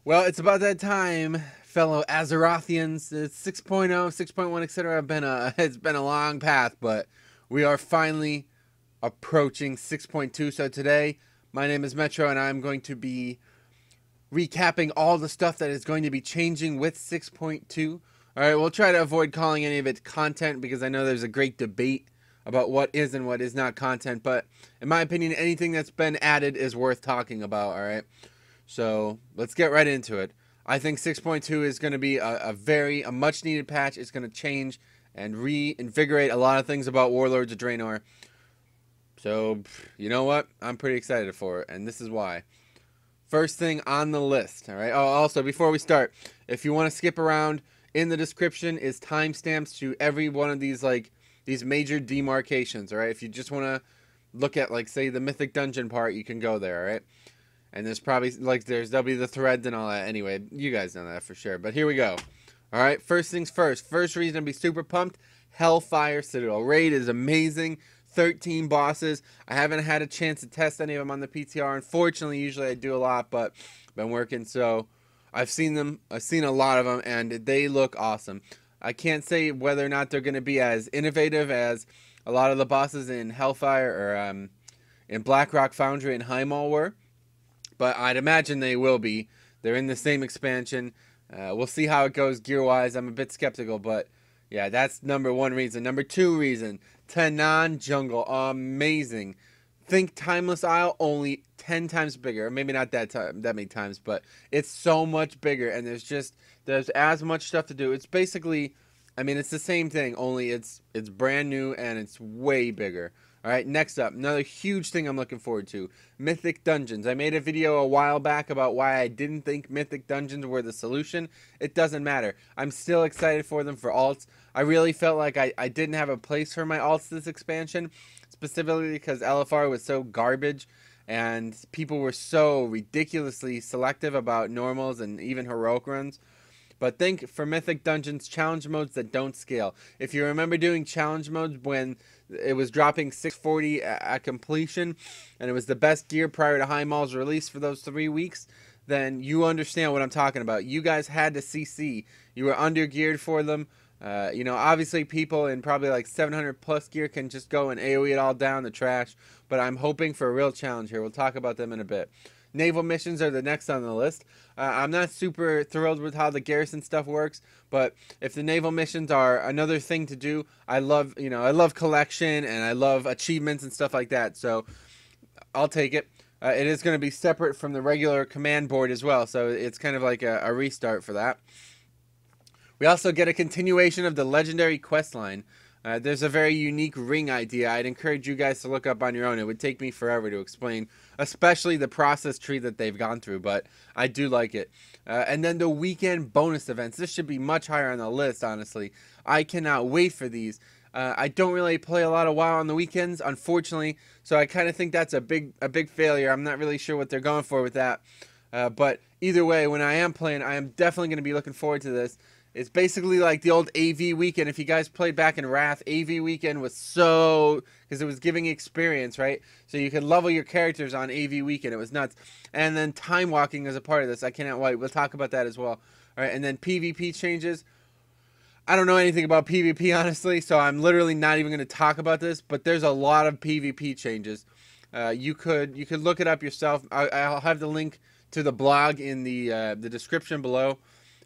Well, it's about that time, fellow Azerothians. It's 6.0, 6.1, etc. It's been a long path, but we are finally approaching 6.2. So today, my name is Metro, and I'm going to be recapping all the stuff that is going to be changing with 6.2. All right, we'll try to avoid calling any of it content because I know there's a great debate about what is and what is not content. But in my opinion, anything that's been added is worth talking about. All right. So let's get right into it. I think 6.2 is going to be a much needed patch. It's going to change and reinvigorate a lot of things about Warlords of Draenor. So, you know what? I'm pretty excited for it, and this is why. First thing on the list, all right? Oh, also, before we start, if you want to skip around, in the description is timestamps to every one of these, these major demarcations, all right? If you just want to look at, say, the Mythic Dungeon part, you can go there, all right? And there's probably, there'll be the threads and all that. Anyway, you guys know that for sure. But here we go. All right, first things first. First reason to be super pumped, Hellfire Citadel. Raid is amazing. 13 bosses. I haven't had a chance to test any of them on the PTR. Unfortunately, usually I do a lot, but I've been working, so I've seen them. I've seen a lot of them, and they look awesome. I can't say whether or not they're going to be as innovative as a lot of the bosses in Hellfire or in Blackrock Foundry and Heimall were, but I'd imagine they will be. They're in the same expansion. We'll see how it goes gear-wise. I'm a bit skeptical, but yeah, that's number one reason. Number two reason, Tanaan Jungle. Amazing. Think Timeless Isle, only 10 times bigger. Maybe not that many times, but it's so much bigger, and there's as much stuff to do. It's basically, I mean, it's the same thing, only it's brand new, and it's way bigger. All right, next up, another huge thing I'm looking forward to, Mythic Dungeons. I made a video a while back about why I didn't think Mythic Dungeons were the solution. It doesn't matter. I'm still excited for them for alts. I really felt like I didn't have a place for my alts this expansion, specifically because LFR was so garbage and people were so ridiculously selective about normals and even heroic runs. But think for Mythic Dungeons, challenge modes that don't scale. If you remember doing challenge modes when it was dropping 640 at completion, and it was the best gear prior to Heimall's release for those 3 weeks, then you understand what I'm talking about. You guys had to CC. You were under geared for them. Obviously people in probably like 700 plus gear can just go and AoE it all down the trash, but I'm hoping for a real challenge here. We'll talk about them in a bit. Naval missions are the next on the list. I'm not super thrilled with how the garrison stuff works, but if the naval missions are another thing to do, I love collection and I love achievements and stuff like that. So I'll take it. It is going to be separate from the regular command board as well, so it's kind of like a restart for that. We also get a continuation of the legendary quest line. There's a very unique ring idea I'd encourage you guys to look up on your own. It would take me forever to explain, especially the process tree that they've gone through, but I do like it. And then the weekend bonus events. This should be much higher on the list, honestly. I cannot wait for these. I don't really play a lot of WoW on the weekends, unfortunately, so I kind of think that's a big failure. I'm not really sure what they're going for with that. But either way, when I am playing, I am definitely going to be looking forward to this. It's basically like the old AV weekend. If you guys played back in Wrath, AV weekend was because it was giving experience, right? So you could level your characters on AV weekend. It was nuts. And then time walking is a part of this. I cannot wait. We'll talk about that as well. All right, and then PvP changes. I don't know anything about PvP, honestly, so I'm literally not even going to talk about this, but there's a lot of PvP changes. You could look it up yourself. I'll have the link to the blog in the description below.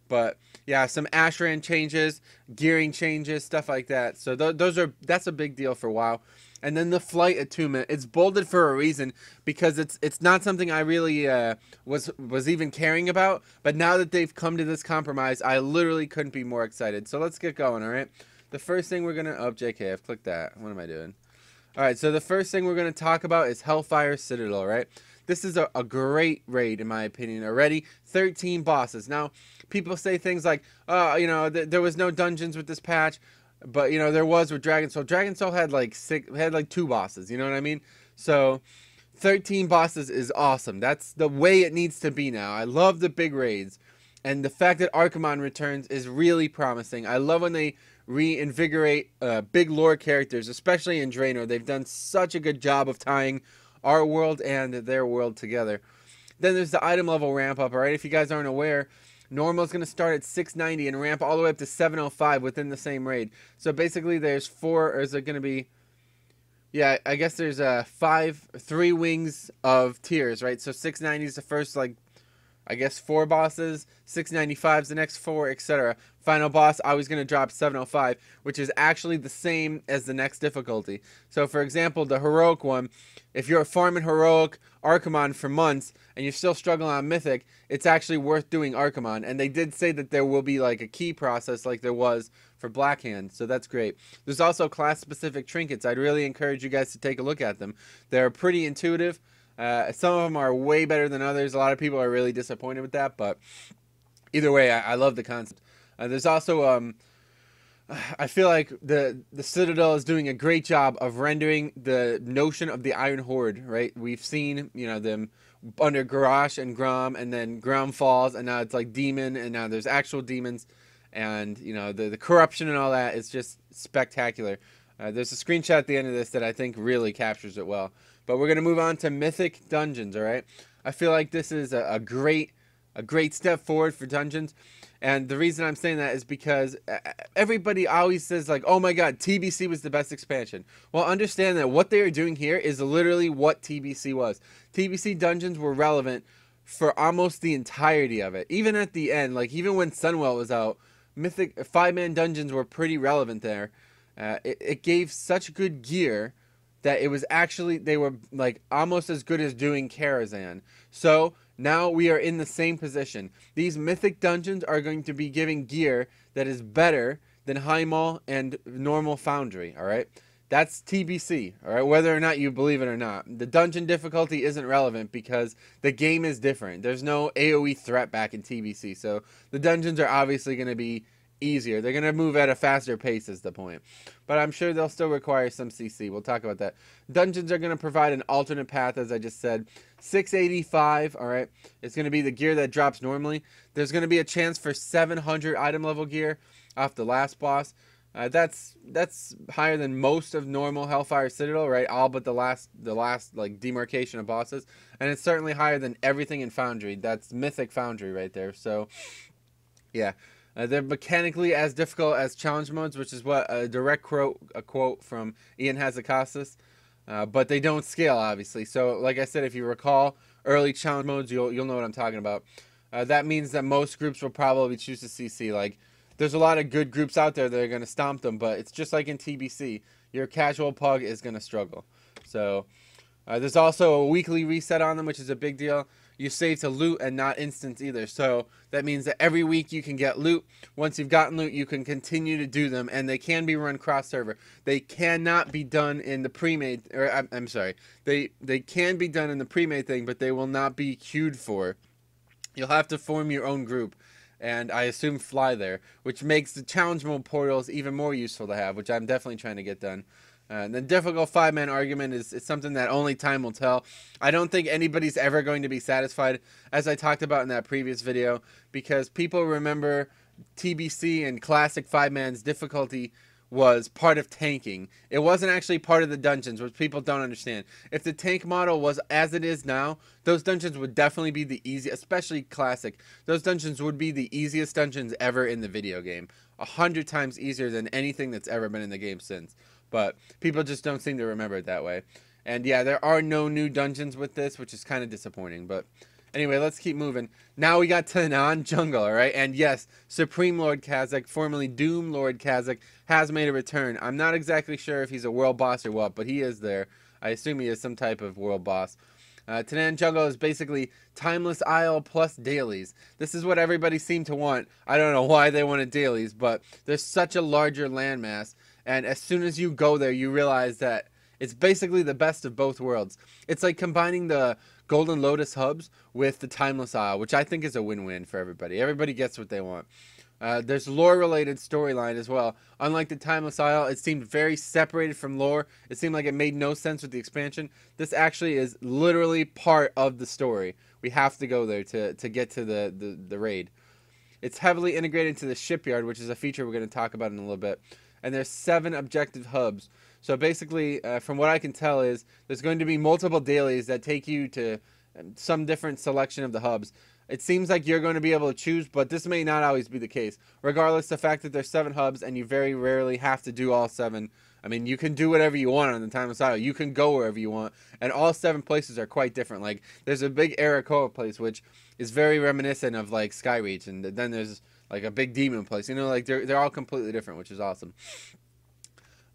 But yeah, some Ashran changes, gearing changes, stuff like that. So that's a big deal for WoW. And then the flight attunement, it's bolded for a reason because it's not something I really was even caring about. But now that they've come to this compromise, I literally couldn't be more excited. So let's get going. All right. The first thing we're gonna JK, I've clicked that. What am I doing? All right. So the first thing we're gonna talk about is Hellfire Citadel. Right. This is a great raid, in my opinion, already. 13 bosses. Now, people say things like, there was no dungeons with this patch, but, there was with Dragon Soul. Dragon Soul had like 2 bosses, you know what I mean? So, 13 bosses is awesome. That's the way it needs to be now. I love the big raids, and the fact that Archimon returns is really promising. I love when they reinvigorate big lore characters, especially in Draenor. They've done such a good job of tying our world and their world together. Then there's the item level ramp up, all right? If you guys aren't aware, normal is going to start at 690 and ramp all the way up to 705 within the same raid. So basically there's four, or is it going to be, yeah, I guess there's three wings of tiers, right? So 690 is the first, like, I guess 4 bosses, 695 is the next 4, etc. Final boss always going to drop 705, which is actually the same as the next difficulty. So for example, the heroic one, if you're farming heroic Archimon for months and you're still struggling on Mythic, it's actually worth doing Archimon. And they did say that there will be like a key process like there was for Blackhand, so that's great. There's also class-specific trinkets. I'd really encourage you guys to take a look at them. They're pretty intuitive. Some of them are way better than others. A lot of people are really disappointed with that, but either way, I love the concept. There's also, I feel like the Citadel is doing a great job of rendering the notion of the Iron Horde, right? We've seen, you know, them under Garrosh and Grom, and then Grom falls, and now it's like Demon, and now there's actual demons, and, you know, the corruption and all that is just spectacular. There's a screenshot at the end of this that I think really captures it well. But we're going to move on to Mythic Dungeons, all right? I feel like this is a great step forward for Dungeons. And the reason I'm saying that is because everybody always says, like, oh my god, TBC was the best expansion. Well, understand that what they are doing here is literally what TBC was. TBC Dungeons were relevant for almost the entirety of it. Even at the end, like, even when Sunwell was out, Mythic 5-man Dungeons were pretty relevant there. It gave such good gear that it was actually, they were like almost as good as doing Karazhan. So now we are in the same position. These Mythic Dungeons are going to be giving gear that is better than Heimal and normal Foundry, all right? That's TBC, all right, whether or not you believe it or not. The dungeon difficulty isn't relevant because the game is different. There's no AoE threat back in TBC, so the dungeons are obviously going to be easier. They're going to move at a faster pace is the point. But I'm sure they'll still require some CC. We'll talk about that. Dungeons are going to provide an alternate path, as I just said. 685, all right. It's going to be the gear that drops normally. There's going to be a chance for 700 item level gear off the last boss. That's higher than most of normal Hellfire Citadel, right? All but the last like demarcation of bosses. And it's certainly higher than everything in Foundry. That's Mythic Foundry right there. So, yeah. They're mechanically as difficult as challenge modes, which is what a direct quote from Ian Hazakassis. But they don't scale, obviously. So, like I said, if you recall early challenge modes, you'll know what I'm talking about. That means that most groups will probably choose to CC. Like, there's a lot of good groups out there that are going to stomp them, but it's just like in TBC. Your casual pug is going to struggle. So, there's also a weekly reset on them, which is a big deal. You save to loot and not instance either. So that means that every week you can get loot. Once you've gotten loot, you can continue to do them, and they can be run cross-server. They cannot be done in the pre-made, or I'm sorry. They can be done in the pre-made thing, but they will not be queued for. You'll have to form your own group, and I assume fly there, which makes the challenge mode portals even more useful to have, which I'm definitely trying to get done. The difficult 5-man argument is something that only time will tell. I don't think anybody's ever going to be satisfied, as I talked about in that previous video, because people remember TBC and classic 5-man's difficulty was part of tanking. It wasn't actually part of the dungeons, which people don't understand. If the tank model was as it is now, those dungeons would definitely be the easiest, especially classic. Those dungeons would be the easiest dungeons ever in the video game. 100 times easier than anything that's ever been in the game since. But people just don't seem to remember it that way. And yeah, there are no new dungeons with this, which is kind of disappointing. But anyway, let's keep moving. Now we got Tanaan Jungle, all right? And yes, Supreme Lord Kazakh, formerly Doom Lord Kazakh, has made a return. I'm not exactly sure if he's a world boss or what, but he is there. I assume he is some type of world boss. Tanaan Jungle is basically Timeless Isle plus dailies. This is what everybody seemed to want. I don't know why they wanted dailies, but there's such a larger landmass. And as soon as you go there, you realize that it's basically the best of both worlds. It's like combining the Golden Lotus hubs with the Timeless Isle, which I think is a win-win for everybody. Everybody gets what they want. There's lore-related storyline as well. Unlike the Timeless Isle, it seemed very separated from lore. It seemed like it made no sense with the expansion. This actually is literally part of the story. We have to go there to get to the raid. It's heavily integrated into the shipyard, which is a feature we're going to talk about in a little bit. And there's 7 objective hubs. So basically, from what I can tell is, there's going to be multiple dailies that take you to some different selection of the hubs. It seems like you're going to be able to choose, but this may not always be the case. Regardless, the fact that there's 7 hubs and you very rarely have to do all 7. I mean, you can do whatever you want on the Timeless Isle. You can go wherever you want, and all 7 places are quite different. Like, there's a big Arakoa place, which is very reminiscent of, like, Skyreach, and then there's, like, a big demon place. You know, like, they're all completely different, which is awesome.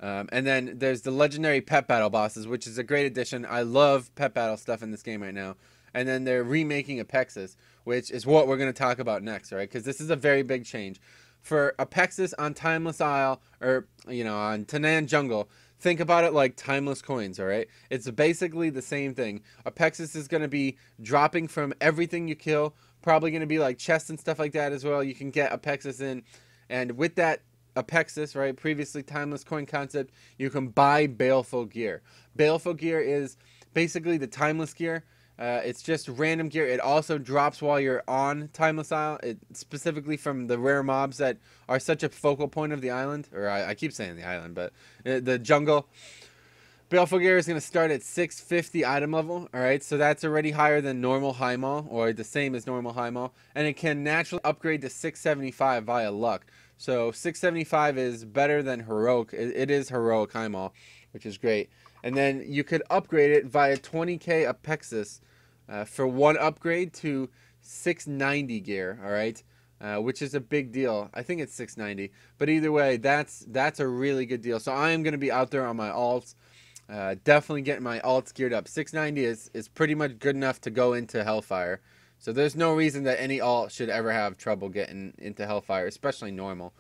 And then there's the legendary pet battle bosses, which is a great addition. I love pet battle stuff in this game right now. And then they're remaking Apexis, which is what we're going to talk about next, right? Because this is a very big change. For Apexis on Timeless Isle, or, you know, on Tanaan Jungle, think about it like timeless coins, all right? It's basically the same thing. Apexis is going to be dropping from everything you kill, probably going to be like chests and stuff like that as well. You can get Apexis in, and with that Apexis, right, previously timeless coin concept, you can buy baleful gear. Baleful gear is basically the timeless gear. It's just random gear. It also drops while you're on Timeless Isle, specifically from the rare mobs that are such a focal point of the island. Or I keep saying the island, but the jungle. Baleful gear is going to start at 650 item level. Alright, so that's already higher than normal high maul, or the same as normal high maul. And it can naturally upgrade to 675 via luck. So 675 is better than heroic. It is heroic high maul, which is great. And then you could upgrade it via 20k Apexis for 1 upgrade to 690 gear, all right, which is a big deal. I think it's 690, but either way, that's a really good deal. So I am going to be out there on my alts, definitely getting my alts geared up. 690 is pretty much good enough to go into Hellfire. So there's no reason that any alt should ever have trouble getting into Hellfire, especially normal.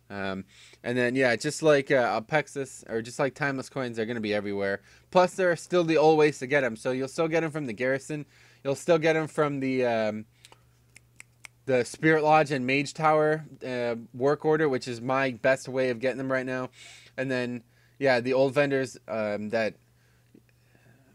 And then, yeah, just like Apexis, or just like Timeless Coins, they're going to be everywhere. Plus, there are still the old ways to get them. So you'll still get them from the Garrison. You'll still get them from the Spirit Lodge and Mage Tower work order, which is my best way of getting them right now. And then, yeah, the old vendors that...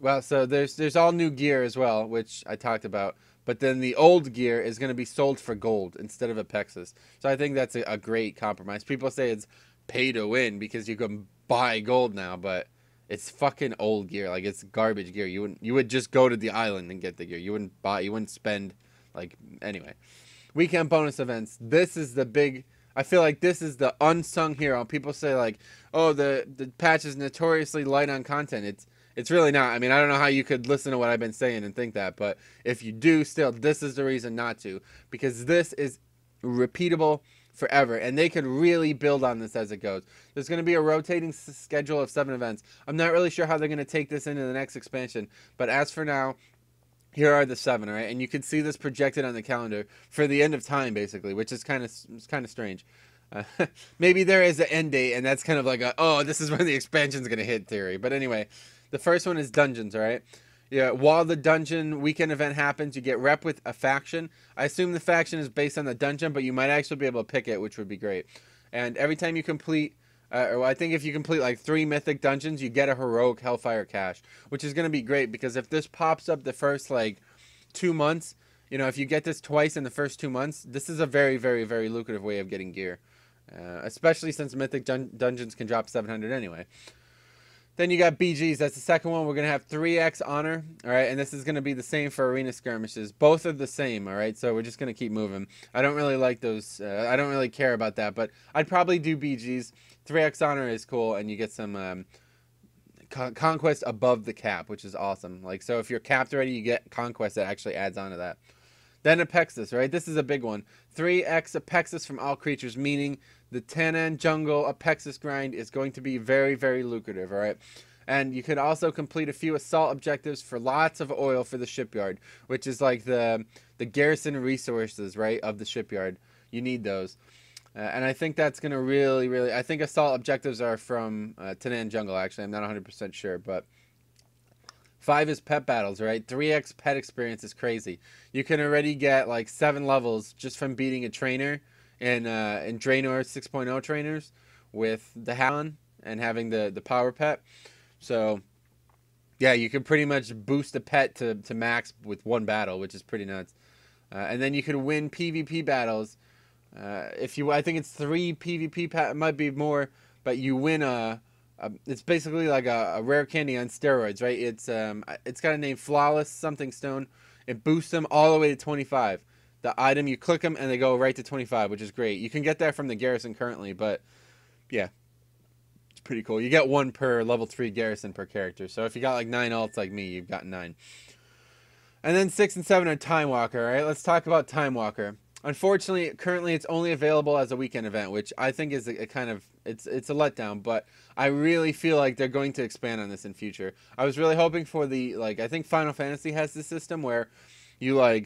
Well, so there's all new gear as well, which I talked about. But then the old gear is going to be sold for gold instead of Apexis. So I think that's a great compromise. People say it's pay to win because you can buy gold now, but it's fucking old gear. Like, it's garbage gear. You would just go to the island and get the gear. You wouldn't buy. You wouldn't spend. Like, anyway, weekend bonus events. This is the big. I feel like this is the unsung hero. People say like, oh, the patch is notoriously light on content. It's really not. I mean, I don't know how you could listen to what I've been saying and think that, but if you do, still, this is the reason not to, because this is repeatable forever, and they could really build on this as it goes. There's going to be a rotating schedule of 7 events. I'm not really sure how they're going to take this into the next expansion, but as for now, here are the 7, all right? And you can see this projected on the calendar for the end of time, basically, which is kind of strange. Maybe there is an end date, and that's kind of like oh, this is when the expansion's going to hit theory. But anyway, the first one is dungeons, all right? Yeah, while the dungeon weekend event happens, you get rep with a faction. I assume the faction is based on the dungeon, but you might actually be able to pick it, which would be great. And every time you complete, or I think if you complete like 3 mythic dungeons, you get a heroic Hellfire cache, which is going to be great because if this pops up the first like 2 months, you know, if you get this twice in the first 2 months, this is a very, very, very lucrative way of getting gear. Especially since mythic dungeons can drop 700 anyway. Then you got BGs. That's the second one. We're going to have 3x honor. All right. And this is going to be the same for arena skirmishes. Both are the same. All right. So we're just going to keep moving. I don't really like those. I don't really care about that. But I'd probably do BGs. 3x honor is cool. And you get some conquest above the cap, which is awesome. Like, so if you're capped already, you get conquest that actually adds on to that. Then Apexis, right? This is a big one. 3x Apexis from all creatures, meaning the Tanaan Jungle Apexis grind is going to be very, very lucrative, all right? And you could also complete a few assault objectives for lots of oil for the shipyard, which is like the garrison resources, right, of the shipyard. You need those. And I think that's going to really... I think assault objectives are from Tanaan Jungle, actually. I'm not 100% sure, but... 5 is pet battles, right? 3x pet experience is crazy. You can already get like 7 levels just from beating a trainer in Draenor 6.0 trainers with the Halon and having the power pet. So, yeah, you can pretty much boost a pet to max with 1 battle, which is pretty nuts. And then you can win PvP battles. I think it's 3 PvP, it might be more, but you win it's basically like a rare candy on steroids, right? It's got a name, Flawless something stone, It boosts them all the way to 25. The item, you click them and they go right to 25, which is great. You can get that from the garrison currently, but yeah, it's pretty cool. You get 1 per level 3 garrison per character. So if you got like 9 alts like me, you've got 9. And then 6 and 7 are Timewalker. All right, let's talk about Timewalker. Unfortunately, currently it's only available as a weekend event, which I think is a kind of it's a letdown. But I really feel like they're going to expand on this in future. I was really hoping for the I think Final Fantasy has this system where you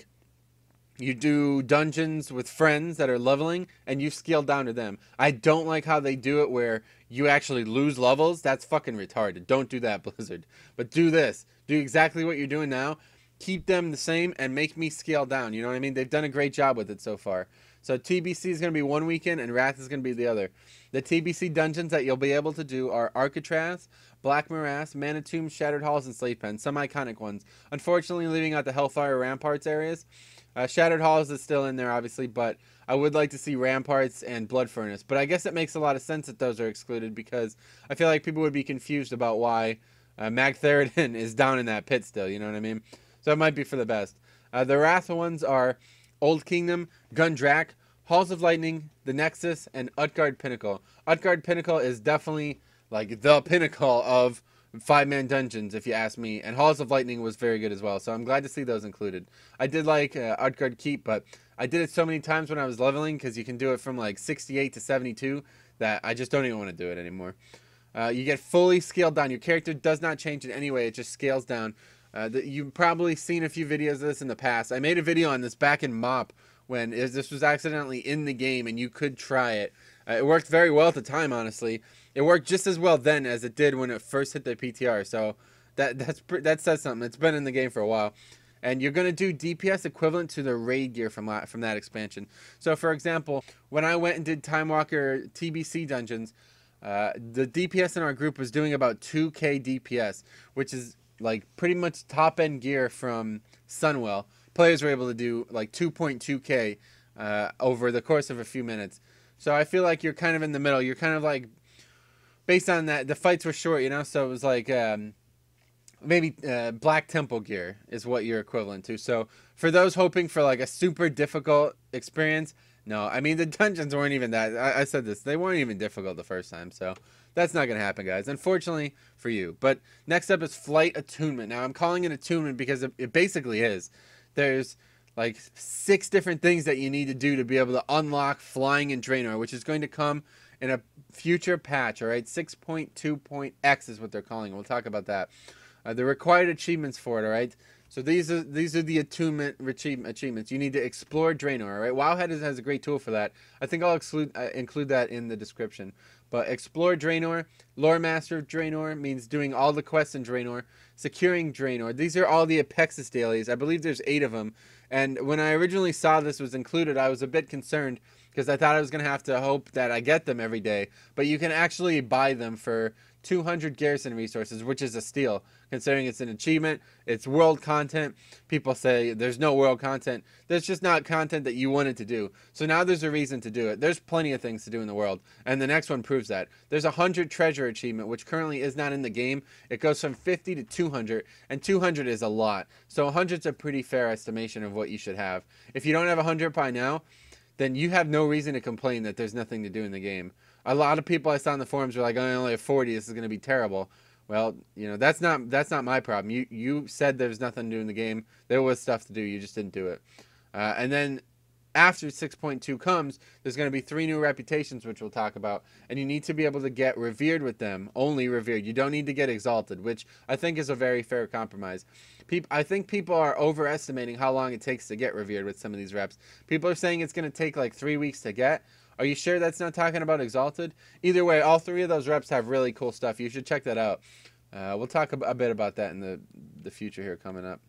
do dungeons with friends that are leveling and you scale down to them. I don't like how they do it where you actually lose levels. That's fucking retarded. Don't do that, Blizzard. But do this. Do exactly what you're doing now. Keep them the same and make me scale down. You know what I mean? They've done a great job with it so far. So TBC is going to be one weekend and Wrath is going to be the other. The TBC dungeons that you'll be able to do are Arcatraz, Black Morass, Mana Tomb, Shattered Halls, and Slave Pen. Some iconic ones. Unfortunately, leaving out the Hellfire Ramparts areas. Shattered Halls is still in there, obviously, but I would like to see Ramparts and Blood Furnace. But I guess it makes a lot of sense that those are excluded because I feel like people would be confused about why Mag Theridin is down in that pit still, you know what I mean? So it might be for the best. The Wrath ones are Old Kingdom, Gundrak, Halls of Lightning, the Nexus, and Utgard Pinnacle. Utgard Pinnacle is definitely like the pinnacle of 5-man dungeons, if you ask me. And Halls of Lightning was very good as well, so I'm glad to see those included. I did like Utgard Keep, but I did it so many times when I was leveling because you can do it from like 68 to 72 that I just don't even want to do it anymore. You get fully scaled down. Your character does not change in any way. It just scales down. You've probably seen a few videos of this in the past. I made a video on this back in MOP when this was accidentally in the game and you could try it. It worked very well at the time, honestly. It worked just as well then as it did when it first hit the PTR. So that says something. It's been in the game for a while. And you're going to do DPS equivalent to the raid gear from that expansion. So, for example, when I went and did Timewalker TBC dungeons, the DPS in our group was doing about 2k DPS, which is like pretty much top end gear from Sunwell. Players were able to do like 2.2k over the course of a few minutes. So I feel like you're kind of in the middle. You're kind of like, based on that, the fights were short, you know, so it was like maybe Black Temple gear is what you're equivalent to. So for those hoping for like a super difficult experience, no, I mean the dungeons weren't even that. I said this, they weren't even difficult the first time, so that's not going to happen, guys, unfortunately for you. But next up is Flight Attunement. Now, I'm calling it Attunement because it basically is. There's like 6 different things that you need to do to be able to unlock flying in Draenor, which is going to come in a future patch, all right? 6.2.x is what they're calling it. We'll talk about that. The required achievements for it, all right? So these are the attunement achievements. You need to explore Draenor, all right? Wowhead has a great tool for that. I think I'll include that in the description. But explore Draenor, Lore Master of Draenor means doing all the quests in Draenor, securing Draenor. These are all the Apexis dailies. I believe there's 8 of them. And when I originally saw this was included, I was a bit concerned because I thought I was going to have to hope that I get them every day. But you can actually buy them for 200 garrison resources, which is a steal, considering it's an achievement, it's world content. People say there's no world content. There's just not content that you wanted to do. So now there's a reason to do it. There's plenty of things to do in the world, and the next one proves that. There's a 100 treasure achievement, which currently is not in the game. It goes from 50 to 200, and 200 is a lot. So 100's a pretty fair estimation of what you should have. If you don't have 100 by now, then you have no reason to complain that there's nothing to do in the game. A lot of people I saw in the forums were like, I only have 40, this is going to be terrible. Well, you know, that's not my problem. You said there's nothing to do in the game. There was stuff to do, you just didn't do it. And then after 6.2 comes, there's going to be 3 new reputations, which we'll talk about. And you need to be able to get revered with them, only revered. You don't need to get exalted, which I think is a very fair compromise. I think people are overestimating how long it takes to get revered with some of these reps. People are saying it's going to take like 3 weeks to get. Are you sure that's not talking about Exalted? Either way, all 3 of those reps have really cool stuff. You should check that out. We'll talk a bit about that in the future here coming up.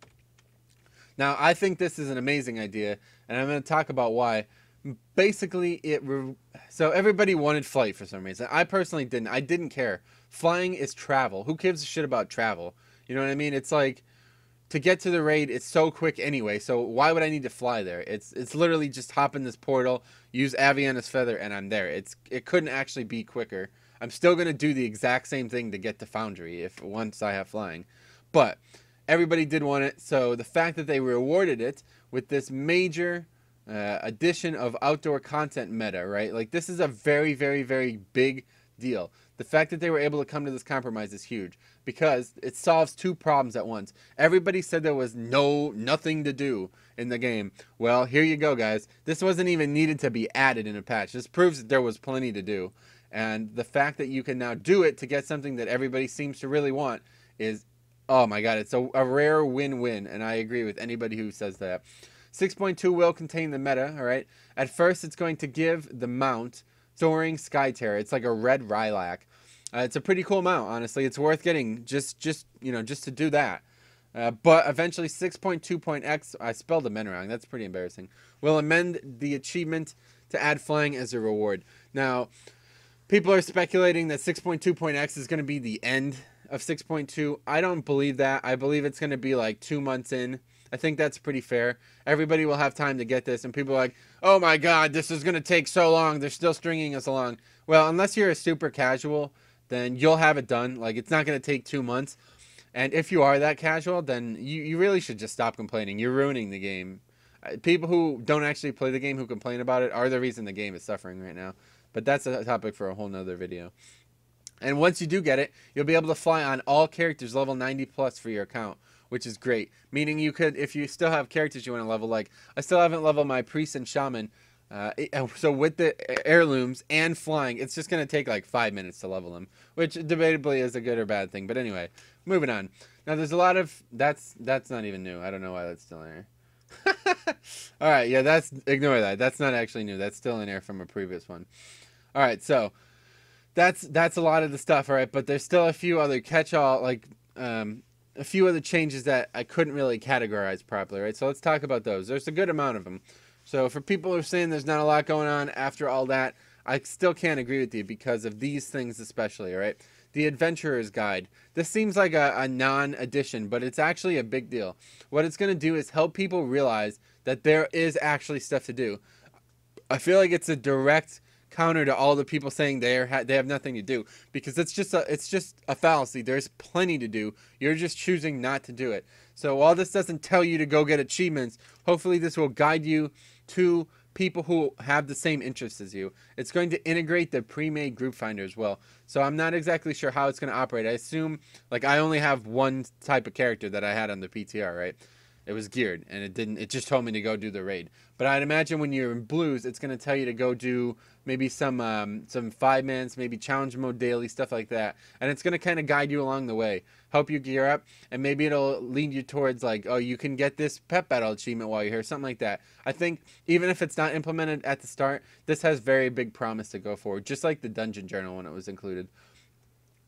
Now, I think this is an amazing idea, and I'm going to talk about why. Basically, so everybody wanted flight for some reason. I personally didn't. I didn't care. Flying is travel. Who gives a shit about travel? You know what I mean? It's like, to get to the raid, it's so quick anyway, so why would I need to fly there? It's literally just hop in this portal, use Aviana's Feather, and I'm there. It couldn't actually be quicker. I'm still going to do the exact same thing to get to Foundry once I have flying. But everybody did want it. So the fact that they rewarded it with this major addition of outdoor content meta, right? Like, this is a very, very, very big deal. The fact that they were able to come to this compromise is huge because it solves two problems at once. Everybody said there was nothing to do in the game. Well, here you go, guys. This wasn't even needed to be added in a patch. This proves that there was plenty to do. And the fact that you can now do it to get something that everybody seems to really want is, oh my god, it's a rare win-win. And I agree with anybody who says that. 6.2 will contain the meta, all right? At first, it's going to give the mount Soaring Sky Terror. It's like a red lilac. It's a pretty cool mount, honestly. It's worth getting just to do that. But eventually 6.2.x, I spelled the men wrong. That's pretty embarrassing. Will amend the achievement to add flying as a reward. Now, people are speculating that 6.2.x is going to be the end of 6.2. I don't believe that. I believe it's going to be like 2 months in. I think that's pretty fair. Everybody will have time to get this, and people are like, oh my god, this is going to take so long. They're still stringing us along. Well, unless you're a super casual, then you'll have it done. Like, it's not going to take 2 months. And if you are that casual, then you really should just stop complaining. You're ruining the game. People who don't actually play the game who complain about it are the reason the game is suffering right now. But that's a topic for a whole nother video. And once you do get it, you'll be able to fly on all characters level 90 plus for your account, which is great. Meaning you could, if you still have characters you want to level, like I still haven't leveled my priest and shaman. So with the heirlooms and flying, it's just going to take like 5 minutes to level them, which debatably is a good or bad thing. But anyway, moving on. Now there's a lot of, that's not even new. I don't know why that's still in here. All right, yeah, ignore that. That's not actually new. That's still in there from a previous one. All right, so that's a lot of the stuff, all right, but there's still a few other catch-all, like a few other changes that I couldn't really categorize properly, right? So let's talk about those. There's a good amount of them. So for people who are saying there's not a lot going on after all that, I still can't agree with you because of these things especially, right? The Adventurer's Guide. This seems like a non-addition, but it's actually a big deal. What it's going to do is help people realize that there is actually stuff to do. I feel like it's a direct counter to all the people saying they have nothing to do, because it's just a fallacy. There's plenty to do. You're just choosing not to do it. So while this doesn't tell you to go get achievements, hopefully this will guide you to people who have the same interests as you. It's going to integrate the pre-made group finder as well. So I'm not exactly sure how it's going to operate. I assume, like, I only have one type of character that I had on the PTR, right? It was geared, and it just told me to go do the raid. But I'd imagine when you're in blues, it's going to tell you to go do maybe some 5-mans, maybe challenge mode daily, stuff like that. And it's going to kind of guide you along the way, help you gear up, and maybe it'll lead you towards, like, oh, you can get this pet battle achievement while you're here, something like that. I think even if it's not implemented at the start, this has very big promise to go forward, just like the Dungeon Journal when it was included.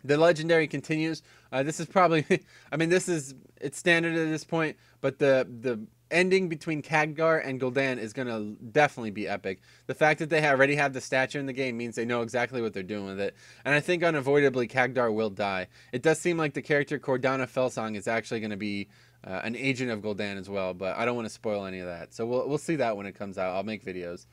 The Legendary continues. This is probably, I mean, it's standard at this point, but the ending between Khadgar and Gul'dan is going to definitely be epic. The fact that they already have the stature in the game means they know exactly what they're doing with it. And I think unavoidably Khadgar will die. It does seem like the character Cordana Felsong is actually going to be an agent of Gul'dan as well, but I don't want to spoil any of that. So we'll see that when it comes out. I'll make videos.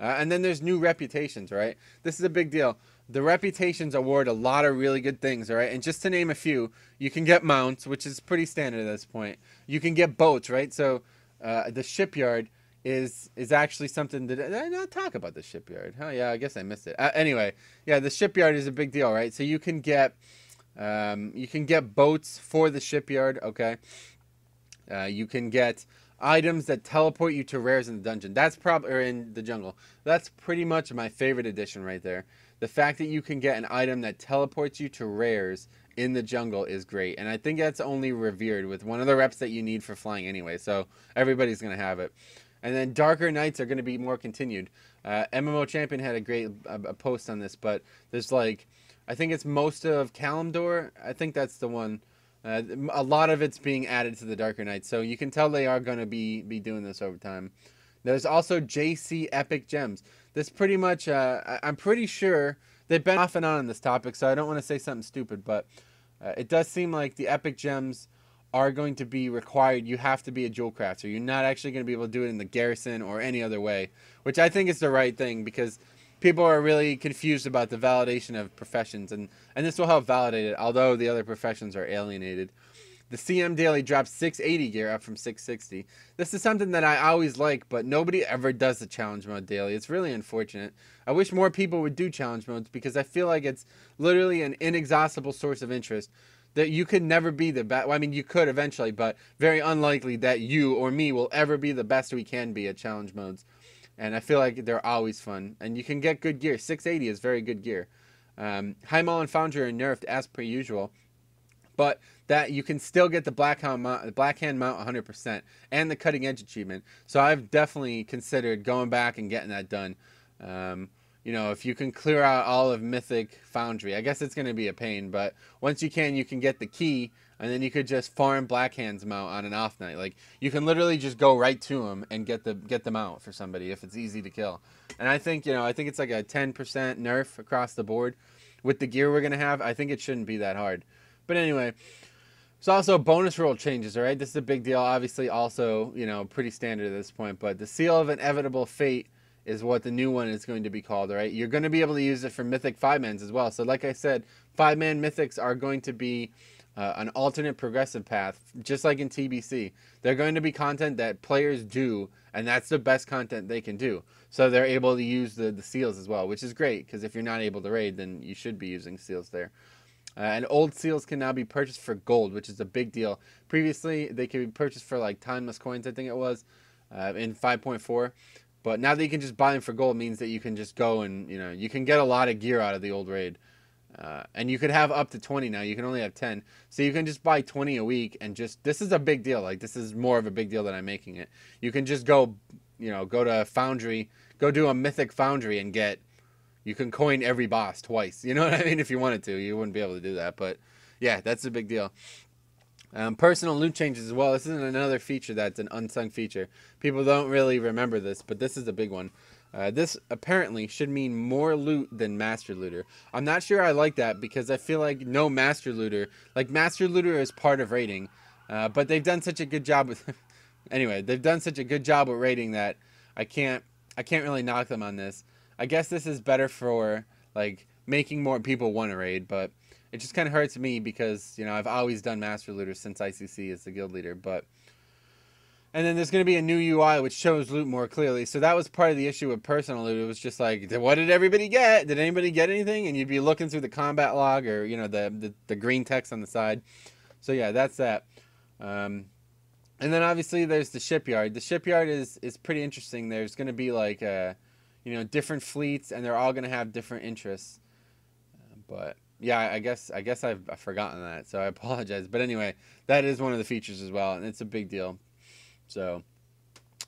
And then there's new reputations, right? This is a big deal. The reputations award a lot of really good things, all right? And just to name a few, you can get mounts, which is pretty standard at this point. You can get boats, right? So the shipyard is actually something that... Did I not talk about the shipyard? Oh, yeah, I guess I missed it. Anyway, yeah, the shipyard is a big deal, right? So you can get boats for the shipyard, okay? You can get items that teleport you to rares in the dungeon. That's probably, or in the jungle. That's pretty much my favorite addition right there. The fact that you can get an item that teleports you to rares in the jungle is great. And I think that's only revered with one of the reps that you need for flying anyway. So everybody's going to have it. And then Darker Nights are going to be more continued. MMO Champion had a great post on this, but there's like, I think it's most of Kalimdor. I think that's the one. A lot of it's being added to the Darker Nights. So you can tell they are going to be doing this over time. There's also JC Epic Gems. This pretty much, I'm pretty sure they've been off and on this topic, so I don't want to say something stupid, but it does seem like the Epic Gems are going to be required. You have to be a jewel crafter. You're not actually going to be able to do it in the garrison or any other way, which I think is the right thing, because people are really confused about the validation of professions, and this will help validate it, although the other professions are alienated. The CM daily dropped 680 gear up from 660. This is something that I always like, but nobody ever does the challenge mode daily. It's really unfortunate. I wish more people would do challenge modes because I feel like it's literally an inexhaustible source of interest that you could never be the best. Well, I mean, you could eventually, but very unlikely that you or me will ever be the best we can be at challenge modes. And I feel like they're always fun. And you can get good gear. 680 is very good gear. Heimel and Foundry are nerfed as per usual. But that you can still get the Black Hand mount 100% and the Cutting Edge achievement. So I've definitely considered going back and getting that done. You know, if you can clear out all of Mythic Foundry, I guess it's going to be a pain. But once you can get the key, and then you could just farm Black Hand's mount on an off night. Like, you can literally just go right to him and get the mount for somebody if it's easy to kill. And I think, you know, I think it's like a 10% nerf across the board with the gear we're going to have. I think it shouldn't be that hard. But anyway, there's also bonus roll changes, all right? This is a big deal. Obviously, also, you know, pretty standard at this point. But the Seal of Inevitable Fate is what the new one is going to be called, all right? You're going to be able to use it for Mythic 5-mans as well. So like I said, 5-man Mythics are going to be an alternate progressive path, just like in TBC. They're going to be content that players do, and that's the best content they can do. So they're able to use the seals as well, which is great, because if you're not able to raid, then you should be using seals there. And old seals can now be purchased for gold, which is a big deal. Previously, they could be purchased for like timeless coins, I think it was, in 5.4. But now that you can just buy them for gold means that you can just go and, you know, you can get a lot of gear out of the old raid. And you could have up to 20 now. You can only have 10. So you can just buy 20 a week and just, this is a big deal. Like, this is more of a big deal than I'm making it. You can just go, you know, go to Foundry, go do a Mythic Foundry and get, you can coin every boss twice. You know what I mean? If you wanted to, you wouldn't be able to do that. But yeah, that's a big deal. Personal loot changes as well. This is another feature that's an unsung feature. People don't really remember this, but this is a big one. This apparently should mean more loot than Master Looter. I'm not sure I like that because I feel like no Master Looter, like Master Looter is part of raiding, but they've done such a good job with, anyway, they've done such a good job with raiding that I can't really knock them on this. I guess this is better for like making more people want to raid, but it just kind of hurts me because, you know, I've always done Master Looter since ICC as the guild leader, but. And then there's going to be a new UI which shows loot more clearly. So that was part of the issue with personal loot. It was just like, what did everybody get? Did anybody get anything? And you'd be looking through the combat log or, you know, the green text on the side. So yeah, that's that. And then obviously there's the shipyard. The shipyard is pretty interesting. There's going to be like, you know, different fleets, and they're all going to have different interests. But yeah, I guess I've forgotten that, so I apologize. But anyway, that is one of the features as well, and it's a big deal. So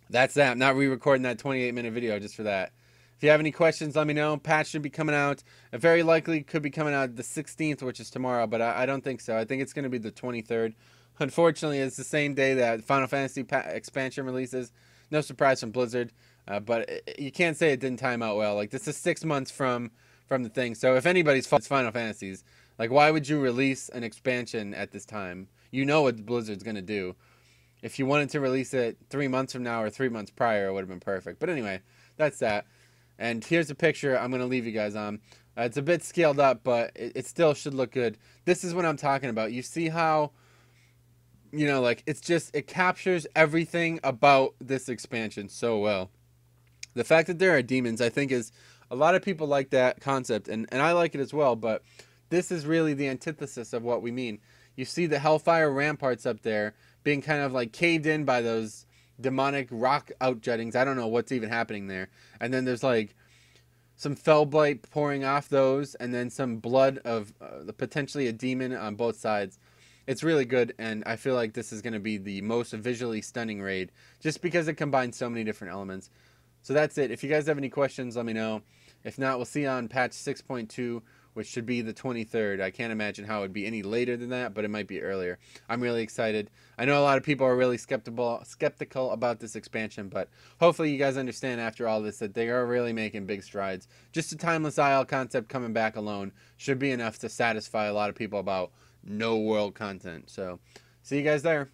that's that. I'm not re-recording that 28-minute video just for that. If you have any questions, let me know. Patch should be coming out. It very likely could be coming out the 16th, which is tomorrow, but I don't think so. I think it's going to be the 23rd. Unfortunately, it's the same day that Final Fantasy expansion releases. No surprise from Blizzard, but you can't say it didn't time out well. Like, this is 6 months from the thing, so if anybody's fault, it's Final Fantasies. Like, why would you release an expansion at this time? You know what Blizzard's going to do. If you wanted to release it 3 months from now or 3 months prior, it would have been perfect. But anyway, that's that. And here's a picture I'm going to leave you guys on. It's a bit scaled up, but it still should look good. This is what I'm talking about. You see how, you know, like, it's just, it captures everything about this expansion so well. The fact that there are demons, I think, is, a lot of people like that concept, and I like it as well, but this is really the antithesis of what we mean. You see the Hellfire ramparts up there being kind of like caved in by those demonic rock outjuttings. I don't know what's even happening there. And then there's like some Fellblight pouring off those, and then some blood of potentially a demon on both sides. It's really good, and I feel like this is going to be the most visually stunning raid, just because it combines so many different elements. So that's it. If you guys have any questions, let me know. If not, we'll see you on patch 6.2, which should be the 23rd. I can't imagine how it would be any later than that, but it might be earlier. I'm really excited. I know a lot of people are really skeptical about this expansion, but hopefully you guys understand after all this that they are really making big strides. Just the Timeless Isle concept coming back alone should be enough to satisfy a lot of people about no world content. So, see you guys there.